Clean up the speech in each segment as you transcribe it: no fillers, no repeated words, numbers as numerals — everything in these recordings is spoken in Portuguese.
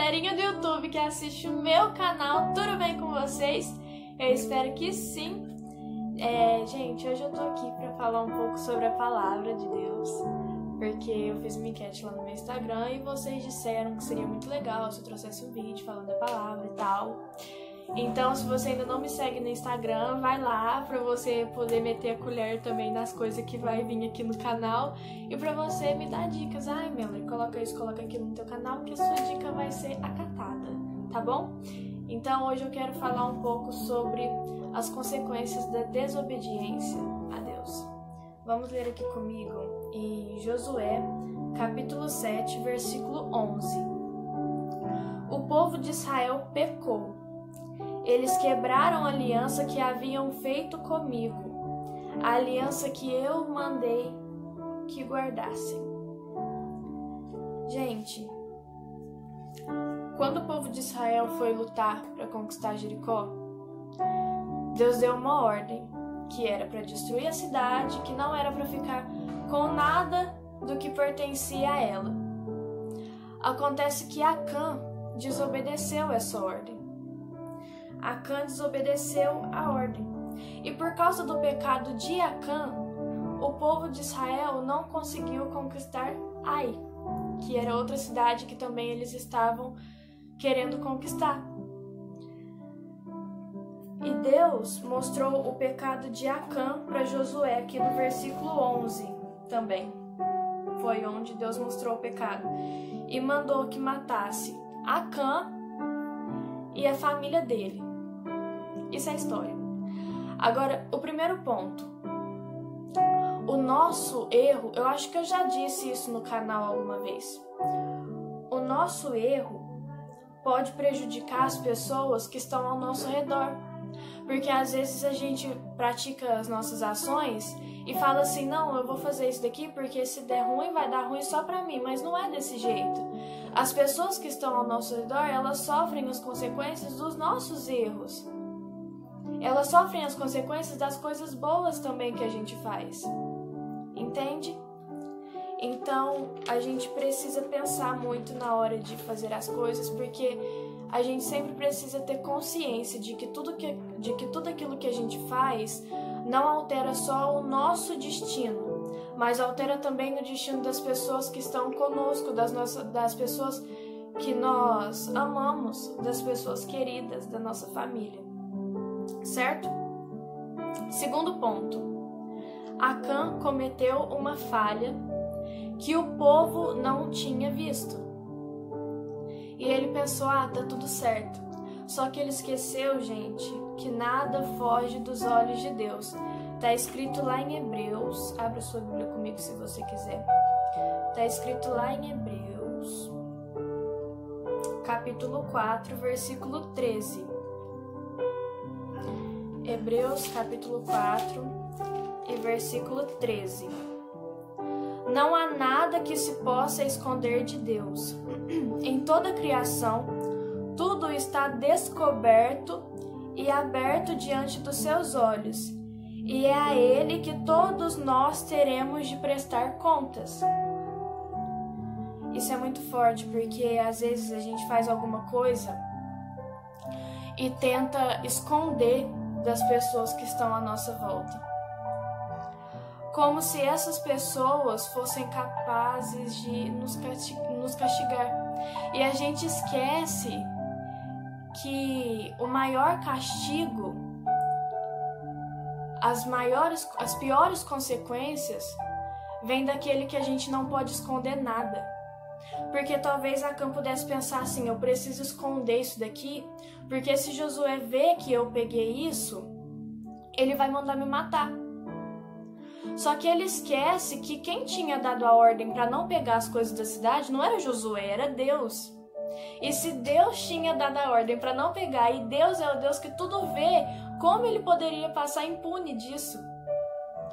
galerinha do YouTube que assiste o meu canal, tudo bem com vocês? Eu espero que sim. Gente, hoje eu tô aqui pra falar um pouco sobre a palavra de Deus, porque eu fiz uma enquete lá no meu Instagram e vocês disseram que seria muito legal se eu trouxesse um vídeo falando da palavra e tal. Então, se você ainda não me segue no Instagram, vai lá pra você poder meter a colher também nas coisas que vai vir aqui no canal e pra você me dar dicas. Ai, Melanie, coloca isso, coloca aquilo no teu canal que a sua dica vai ser acatada, tá bom? Então, hoje eu quero falar um pouco sobre as consequências da desobediência a Deus. Vamos ler aqui comigo em Josué, capítulo 7, versículo 11. O povo de Israel pecou. Eles quebraram a aliança que haviam feito comigo, a aliança que eu mandei que guardassem. Gente, quando o povo de Israel foi lutar para conquistar Jericó, Deus deu uma ordem, que era para destruir a cidade, que não era para ficar com nada do que pertencia a ela. Acontece que Acã desobedeceu essa ordem. Acã desobedeceu a ordem. E por causa do pecado de Acã, o povo de Israel não conseguiu conquistar Ai, que era outra cidade que também eles estavam querendo conquistar. E Deus mostrou o pecado de Acã para Josué, aqui no versículo 11 também. Foi onde Deus mostrou o pecado. E mandou que matasse Acã e a família dele. Isso é a história. Agora, o primeiro ponto. O nosso erro, eu acho que eu já disse isso no canal alguma vez. O nosso erro pode prejudicar as pessoas que estão ao nosso redor. Porque às vezes a gente pratica as nossas ações e fala assim, não, eu vou fazer isso daqui porque se der ruim, vai dar ruim só pra mim. Mas não é desse jeito. As pessoas que estão ao nosso redor, elas sofrem as consequências dos nossos erros. Elas sofrem as consequências das coisas boas também que a gente faz. Entende? Então, a gente precisa pensar muito na hora de fazer as coisas, porque a gente sempre precisa ter consciência de que tudo aquilo que a gente faz não altera só o nosso destino, mas altera também o destino das pessoas que estão conosco, das pessoas que nós amamos, das pessoas queridas, da nossa família. Certo? Segundo ponto. Acã cometeu uma falha que o povo não tinha visto. E ele pensou, tá tudo certo. Só que ele esqueceu, gente, que nada foge dos olhos de Deus. Tá escrito lá em Hebreus, abra sua Bíblia comigo se você quiser. Tá escrito lá em Hebreus, capítulo 4, versículo 13. Hebreus, capítulo 4 e versículo 13. Não há nada que se possa esconder de Deus. Em toda a criação, tudo está descoberto e aberto diante dos seus olhos, e é a Ele que todos nós teremos de prestar contas. Isso é muito forte, porque às vezes a gente faz alguma coisa e tenta esconder das pessoas que estão à nossa volta. Como se essas pessoas fossem capazes de nos castigar. E a gente esquece que o maior castigo, as piores consequências, vem daquele que a gente não pode esconder nada. Porque talvez Acã pudesse pensar assim, eu preciso esconder isso daqui, porque se Josué vê que eu peguei isso, ele vai mandar me matar. Só que ele esquece que quem tinha dado a ordem para não pegar as coisas da cidade não era Josué, era Deus. E se Deus tinha dado a ordem para não pegar, e Deus é o Deus que tudo vê, como ele poderia passar impune disso?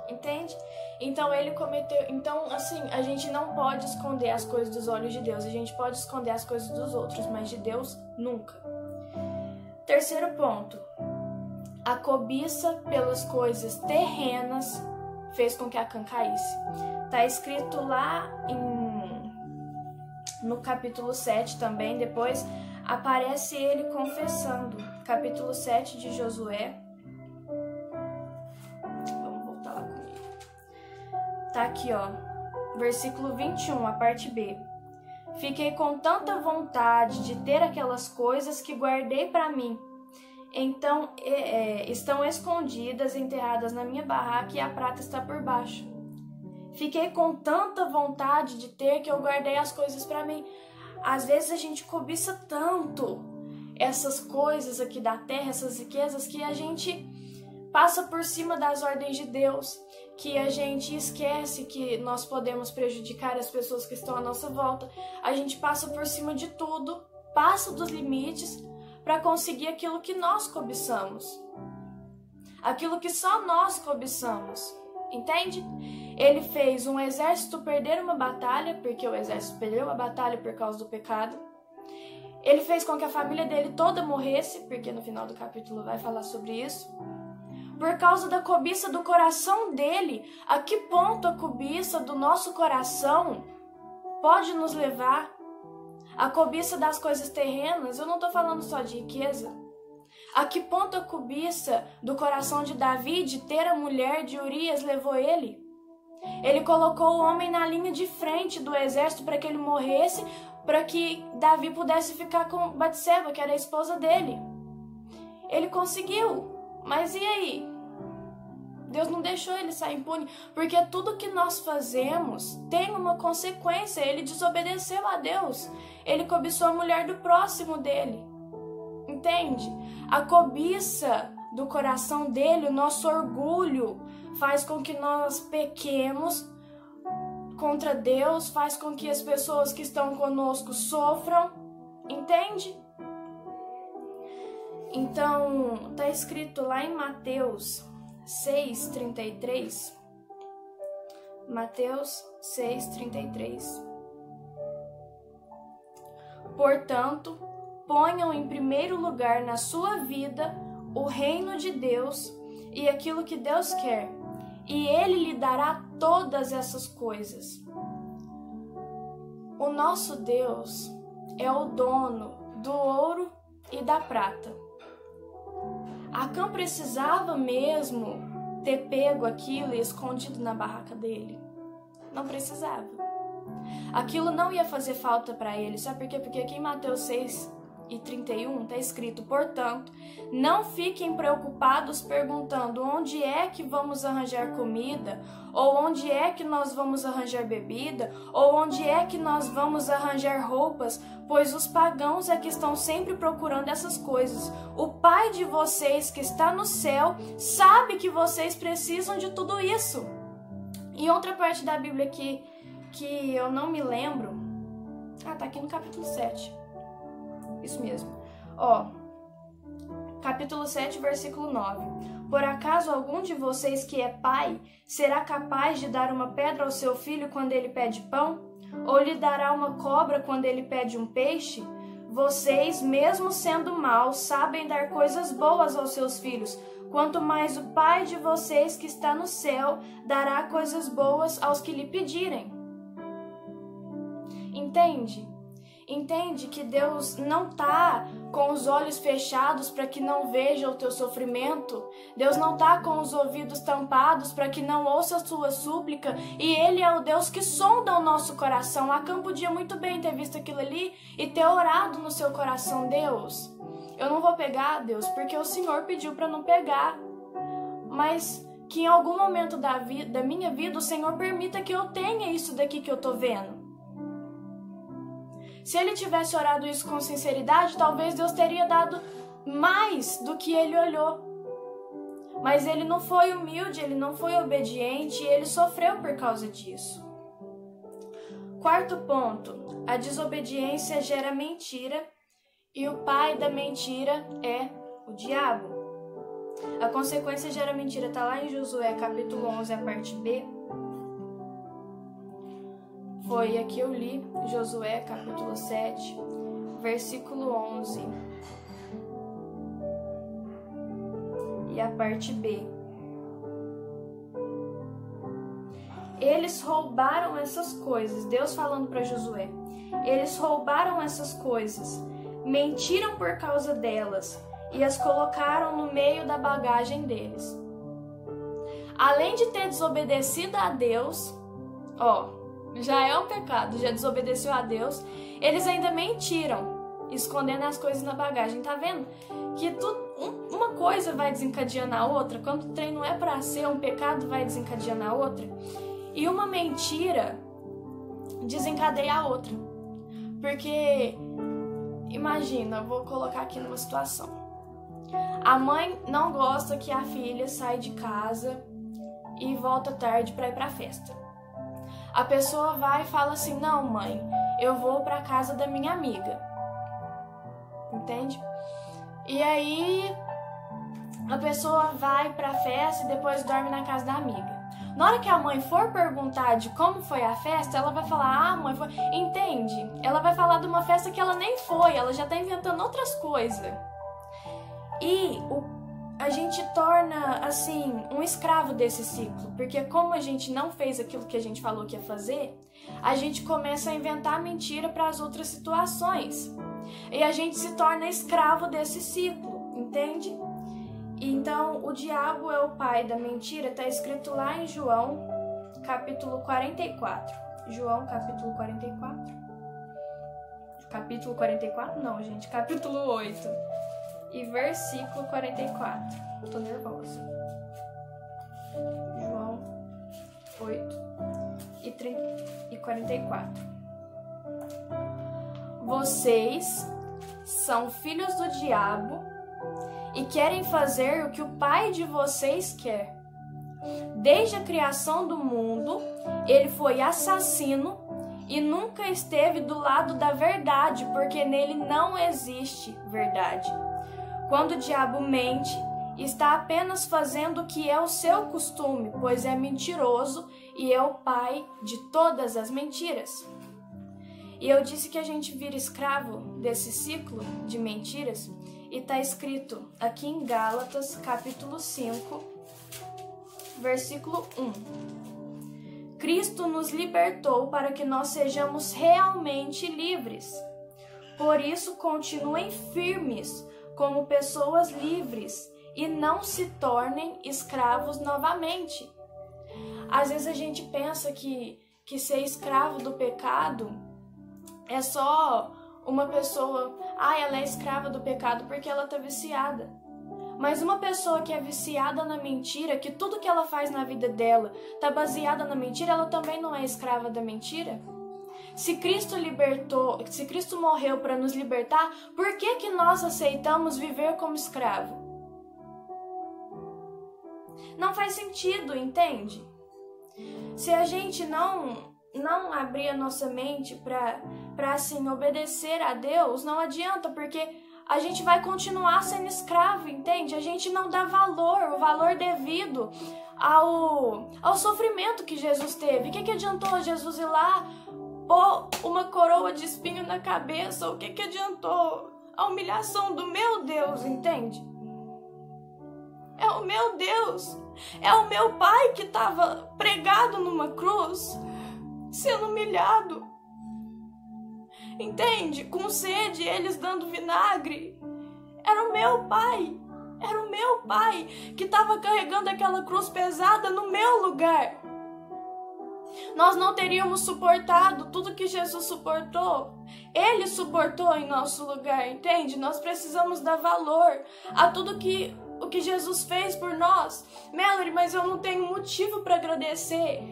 Entende? Então ele cometeu. Então, assim, a gente não pode esconder as coisas dos olhos de Deus. A gente pode esconder as coisas dos outros, mas de Deus nunca. Terceiro ponto. A cobiça pelas coisas terrenas fez com que Acã caísse. Tá escrito lá em no capítulo 7 também, depois aparece ele confessando. Capítulo 7 de Josué. Vamos voltar lá comigo. Tá aqui, ó. Versículo 21, a parte B. Fiquei com tanta vontade de ter aquelas coisas que guardei para mim. Então, estão escondidas, enterradas na minha barraca e a prata está por baixo. Fiquei com tanta vontade de ter que eu guardei as coisas para mim. Às vezes a gente cobiça tanto essas coisas aqui da terra, essas riquezas, que a gente passa por cima das ordens de Deus, que a gente esquece que nós podemos prejudicar as pessoas que estão à nossa volta. A gente passa por cima de tudo, passa dos limites para conseguir aquilo que nós cobiçamos. Aquilo que só nós cobiçamos. Entende? Ele fez um exército perder uma batalha, porque o exército perdeu a batalha por causa do pecado. Ele fez com que a família dele toda morresse, porque no final do capítulo vai falar sobre isso. Por causa da cobiça do coração dele. A que ponto a cobiça do nosso coração pode nos levar? A cobiça das coisas terrenas, eu não estou falando só de riqueza. A que ponto a cobiça do coração de Davi de ter a mulher de Urias levou ele? Ele colocou o homem na linha de frente do exército para que ele morresse, para que Davi pudesse ficar com Batseba, que era a esposa dele. Ele conseguiu, mas e aí? Deus não deixou ele sair impune, porque tudo que nós fazemos tem uma consequência. Ele desobedeceu a Deus, ele cobiçou a mulher do próximo dele. Entende? A cobiça do coração dele, o nosso orgulho, faz com que nós pequemos contra Deus, faz com que as pessoas que estão conosco sofram. Entende? Então, está escrito lá em Mateus 6:33. Mateus 6:33. Portanto, ponham em primeiro lugar na sua vida o reino de Deus e aquilo que Deus quer, e Ele lhe dará todas essas coisas. O nosso Deus é o dono do ouro e da prata. Acã precisava mesmo ter pego aquilo e escondido na barraca dele? Não precisava. Aquilo não ia fazer falta para ele. Sabe por quê? Porque aqui em Mateus 6:31 está escrito: portanto, não fiquem preocupados perguntando onde é que vamos arranjar comida, ou onde é que nós vamos arranjar bebida, ou onde é que nós vamos arranjar roupas, pois os pagãos é que estão sempre procurando essas coisas. O Pai de vocês que está no céu sabe que vocês precisam de tudo isso. Em outra parte da Bíblia que eu não me lembro, tá aqui no capítulo 7. Isso mesmo. Capítulo 7, versículo 9. Por acaso algum de vocês que é pai será capaz de dar uma pedra ao seu filho quando ele pede pão? Ou lhe dará uma cobra quando ele pede um peixe? Vocês, mesmo sendo maus, sabem dar coisas boas aos seus filhos. Quanto mais o Pai de vocês que está no céu dará coisas boas aos que lhe pedirem. Entende? Entende que Deus não está com os olhos fechados para que não veja o teu sofrimento. Deus não está com os ouvidos tampados para que não ouça a sua súplica. E Ele é o Deus que sonda o nosso coração. Acã podia muito bem ter visto aquilo ali e ter orado no seu coração: Deus, eu não vou pegar, Deus, porque o Senhor pediu para não pegar. Mas que em algum momento da minha vida o Senhor permita que eu tenha isso daqui que eu tô vendo. Se ele tivesse orado isso com sinceridade, talvez Deus teria dado mais do que ele olhou. Mas ele não foi humilde, ele não foi obediente e ele sofreu por causa disso. Quarto ponto: a desobediência gera mentira e o pai da mentira é o diabo. A consequência gera mentira, está lá em Josué capítulo 11, a parte B. Foi aqui eu li, Josué capítulo 7, versículo 11. E a parte B. Eles roubaram essas coisas, Deus falando para Josué. Eles roubaram essas coisas, mentiram por causa delas e as colocaram no meio da bagagem deles. Além de ter desobedecido a Deus, já é um pecado, já desobedeceu a Deus, eles ainda mentiram, escondendo as coisas na bagagem. Tá vendo? Que uma coisa vai desencadeando a outra. Quando o trem não é pra ser, um pecado vai desencadeando a outra. E uma mentira desencadeia a outra. Porque, imagina, vou colocar aqui numa situação. A mãe não gosta que a filha saia de casa e volta tarde pra ir pra festa. A pessoa vai e fala assim: não, mãe, eu vou pra casa da minha amiga. Entende? E aí a pessoa vai pra festa e depois dorme na casa da amiga. Na hora que a mãe for perguntar de como foi a festa, ela vai falar: ah, mãe, foi... Entende? Ela vai falar de uma festa que ela nem foi, ela já tá inventando outras coisas. E a gente torna, assim, um escravo desse ciclo. Porque como a gente não fez aquilo que a gente falou que ia fazer, a gente começa a inventar mentira para as outras situações. E a gente se torna escravo desse ciclo, entende? Então, o diabo é o pai da mentira, está escrito lá em João, capítulo 44. João, capítulo 44. Capítulo 44? Não, gente, capítulo 8. E versículo 44. Tô nervosa. João 8 e 44. Vocês são filhos do diabo e querem fazer o que o pai de vocês quer. Desde a criação do mundo, ele foi assassino e nunca esteve do lado da verdade, porque nele não existe verdade. Quando o diabo mente, está apenas fazendo o que é o seu costume, pois é mentiroso e é o pai de todas as mentiras. E eu disse que a gente vira escravo desse ciclo de mentiras, e está escrito aqui em Gálatas, capítulo 5, versículo 1. Cristo nos libertou para que nós sejamos realmente livres. Por isso, continuem firmes como pessoas livres e não se tornem escravos novamente. Às vezes a gente pensa que ser escravo do pecado é só uma pessoa, ela é escrava do pecado porque ela tá viciada. Mas uma pessoa que é viciada na mentira, que tudo que ela faz na vida dela tá baseada na mentira, ela também não é escrava da mentira? Se Cristo morreu para nos libertar, por que nós aceitamos viver como escravo? Não faz sentido, entende? Se a gente não abrir a nossa mente para assim obedecer a Deus, não adianta, porque a gente vai continuar sendo escravo, entende? A gente não dá o valor devido ao sofrimento que Jesus teve. O que adiantou Jesus ir lá pôr uma coroa de espinho na cabeça? O que adiantou a humilhação do meu Deus, entende? É o meu Deus, é o meu Pai que estava pregado numa cruz, sendo humilhado. Entende? Com sede, eles dando vinagre. Era o meu Pai que estava carregando aquela cruz pesada no meu lugar. Nós não teríamos suportado tudo que Jesus suportou. Ele suportou em nosso lugar, entende? Nós precisamos dar valor a tudo o que Jesus fez por nós. Melody, mas eu não tenho motivo para agradecer.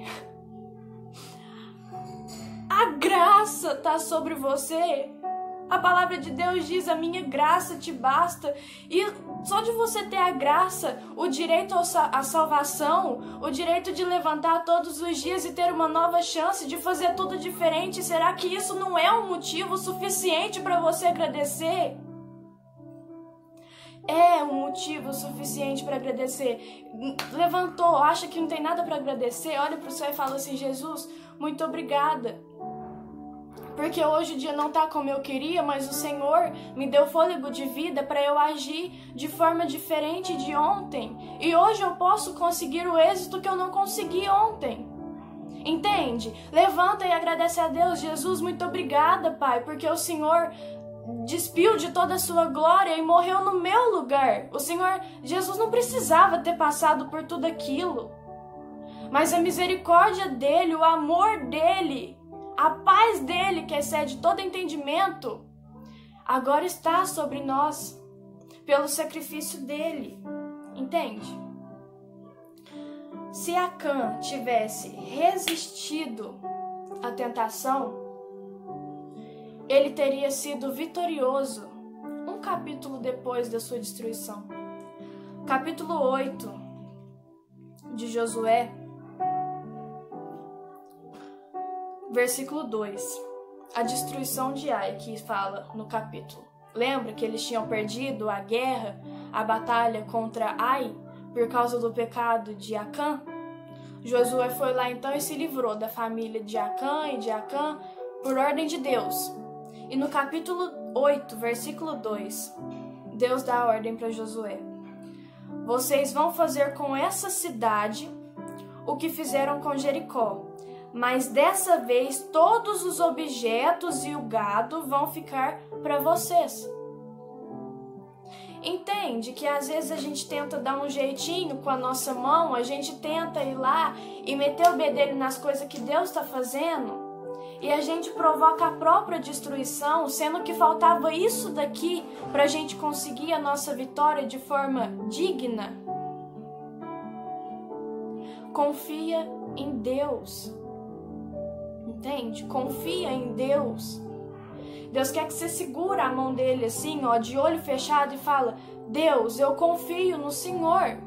A graça está sobre você. A palavra de Deus diz: a minha graça te basta. E só de você ter a graça, o direito à salvação, o direito de levantar todos os dias e ter uma nova chance de fazer tudo diferente, será que isso não é um motivo suficiente para você agradecer? É um motivo suficiente para agradecer. Levantou, acha que não tem nada para agradecer, olha para o céu e fala assim: Jesus, muito obrigada. Porque hoje o dia não tá como eu queria, mas o Senhor me deu fôlego de vida para eu agir de forma diferente de ontem. E hoje eu posso conseguir o êxito que eu não consegui ontem. Entende? Levanta e agradece a Deus. Jesus, muito obrigada, Pai, porque o Senhor despiu de toda a sua glória e morreu no meu lugar. O Senhor, Jesus não precisava ter passado por tudo aquilo. Mas a misericórdia dele, o amor dele, a paz dele, que excede todo entendimento, agora está sobre nós, pelo sacrifício dele. Entende? Se Acã tivesse resistido à tentação, ele teria sido vitorioso um capítulo depois da sua destruição. Capítulo 8 de Josué, versículo 2. A destruição de Ai, que fala no capítulo. Lembra que eles tinham perdido a guerra, a batalha contra Ai, por causa do pecado de Acã? Josué foi lá então e se livrou da família de Acã e de Acã por ordem de Deus. E no capítulo 8, versículo 2, Deus dá a ordem para Josué: vocês vão fazer com essa cidade o que fizeram com Jericó, mas dessa vez todos os objetos e o gado vão ficar para vocês. Entende que às vezes a gente tenta dar um jeitinho com a nossa mão, a gente tenta ir lá e meter o bedelho nas coisas que Deus está fazendo, e a gente provoca a própria destruição, sendo que faltava isso daqui para a gente conseguir a nossa vitória de forma digna. Confia em Deus. Entende? Confia em Deus. Deus quer que você segura a mão dele assim, ó, de olho fechado e fala: Deus, eu confio no Senhor.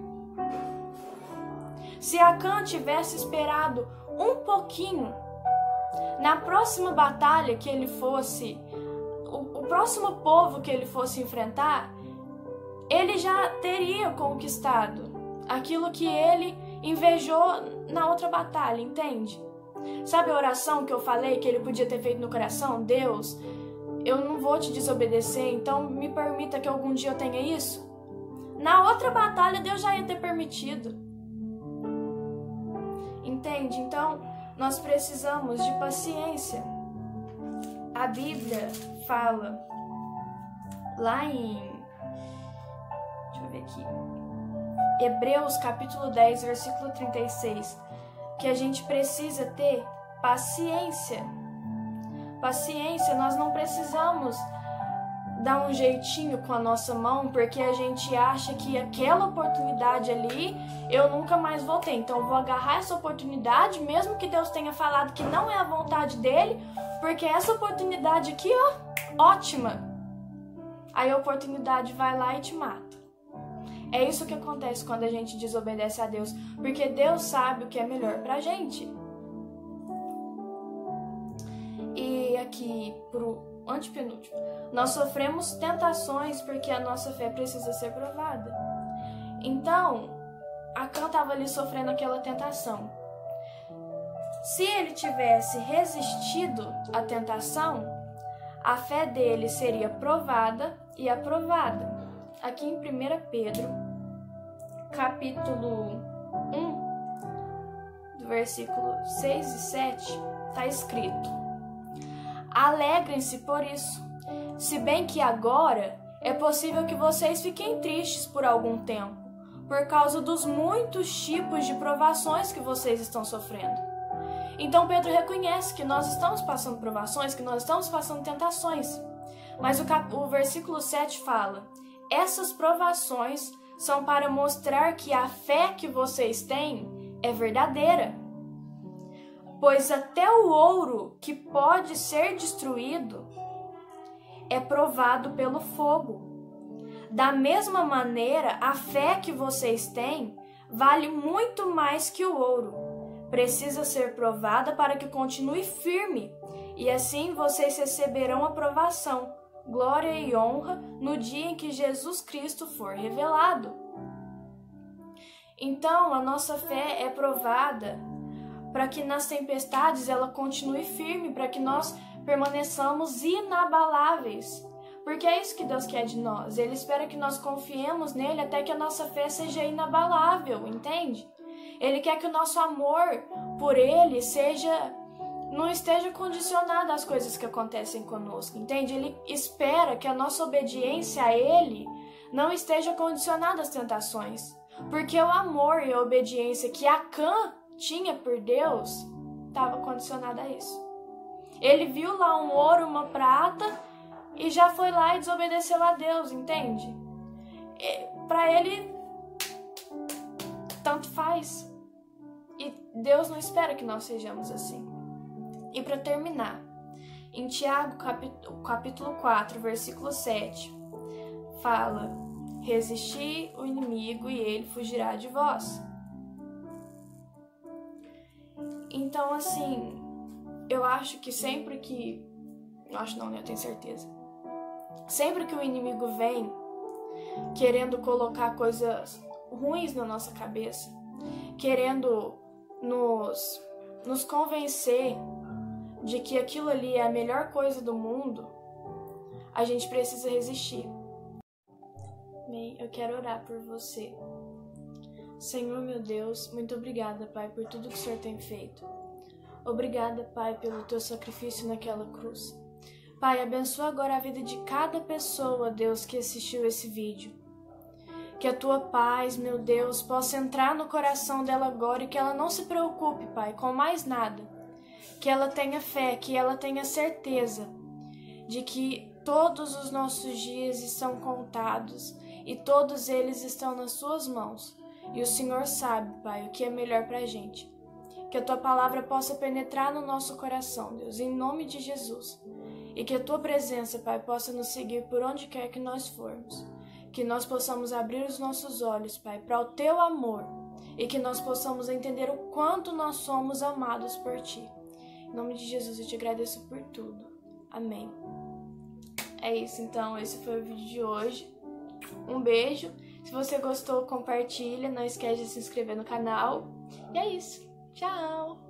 Se Acã tivesse esperado um pouquinho, na próxima batalha que ele fosse, o próximo povo que ele fosse enfrentar, ele já teria conquistado aquilo que ele invejou na outra batalha, entende? Sabe a oração que eu falei que ele podia ter feito no coração? Deus, eu não vou te desobedecer, então me permita que algum dia eu tenha isso. Na outra batalha, Deus já ia ter permitido. Entende? Então, nós precisamos de paciência. A Bíblia fala lá em... Deixa eu ver aqui. Hebreus capítulo 10, versículo 36. Que a gente precisa ter paciência. Paciência, nós não precisamos dar um jeitinho com a nossa mão, porque a gente acha que aquela oportunidade ali eu nunca mais vou ter. Então eu vou agarrar essa oportunidade, mesmo que Deus tenha falado que não é a vontade dele, porque essa oportunidade aqui, ó, ótima. Aí a oportunidade vai lá e te mata. É isso que acontece quando a gente desobedece a Deus, porque Deus sabe o que é melhor pra gente. E aqui, pro antepenúltimo, nós sofremos tentações porque a nossa fé precisa ser provada. Então, Acã estava ali sofrendo aquela tentação. Se ele tivesse resistido à tentação, a fé dele seria provada e aprovada. Aqui em 1 Pedro, capítulo 1, do versículo 6 e 7, está escrito: alegrem-se por isso, se bem que agora é possível que vocês fiquem tristes por algum tempo, por causa dos muitos tipos de provações que vocês estão sofrendo. Então Pedro reconhece que nós estamos passando provações, que nós estamos passando tentações. Mas o versículo 7 fala: essas provações são para mostrar que a fé que vocês têm é verdadeira. Pois até o ouro que pode ser destruído é provado pelo fogo. Da mesma maneira, a fé que vocês têm vale muito mais que o ouro. Precisa ser provada para que continue firme, e assim vocês receberão a provação, glória e honra no dia em que Jesus Cristo for revelado. Então, a nossa fé é provada para que nas tempestades ela continue firme, para que nós permaneçamos inabaláveis. Porque é isso que Deus quer de nós. Ele espera que nós confiemos nele até que a nossa fé seja inabalável, entende? Ele quer que o nosso amor por Ele não esteja condicionado às coisas que acontecem conosco, entende? Ele espera que a nossa obediência a Ele não esteja condicionada às tentações, porque o amor e a obediência que Acã tinha por Deus estava condicionada a isso. Ele viu lá um ouro, uma prata e já foi lá e desobedeceu a Deus, entende? Para ele, tanto faz. E Deus não espera que nós sejamos assim. E para terminar, em Tiago capítulo 4, versículo 7, fala: resisti o inimigo e ele fugirá de vós. Então, assim, eu acho que sempre que... Acho não, né? Eu tenho certeza. Sempre que o inimigo vem querendo colocar coisas ruins na nossa cabeça, querendo nos convencer de que aquilo ali é a melhor coisa do mundo, a gente precisa resistir. Bem, eu quero orar por você. Senhor, meu Deus, muito obrigada, Pai, por tudo que o Senhor tem feito. Obrigada, Pai, pelo teu sacrifício naquela cruz. Pai, abençoa agora a vida de cada pessoa, Deus, que assistiu esse vídeo. Que a tua paz, meu Deus, possa entrar no coração dela agora e que ela não se preocupe, Pai, com mais nada. Que ela tenha fé, que ela tenha certeza de que todos os nossos dias estão contados e todos eles estão nas suas mãos. E o Senhor sabe, Pai, o que é melhor pra gente. Que a tua palavra possa penetrar no nosso coração, Deus, em nome de Jesus. E que a tua presença, Pai, possa nos seguir por onde quer que nós formos. Que nós possamos abrir os nossos olhos, Pai, para o teu amor. E que nós possamos entender o quanto nós somos amados por ti. Em nome de Jesus, eu te agradeço por tudo. Amém. É isso, então. Esse foi o vídeo de hoje. Um beijo. Se você gostou, compartilha. Não esquece de se inscrever no canal. E é isso. Tchau!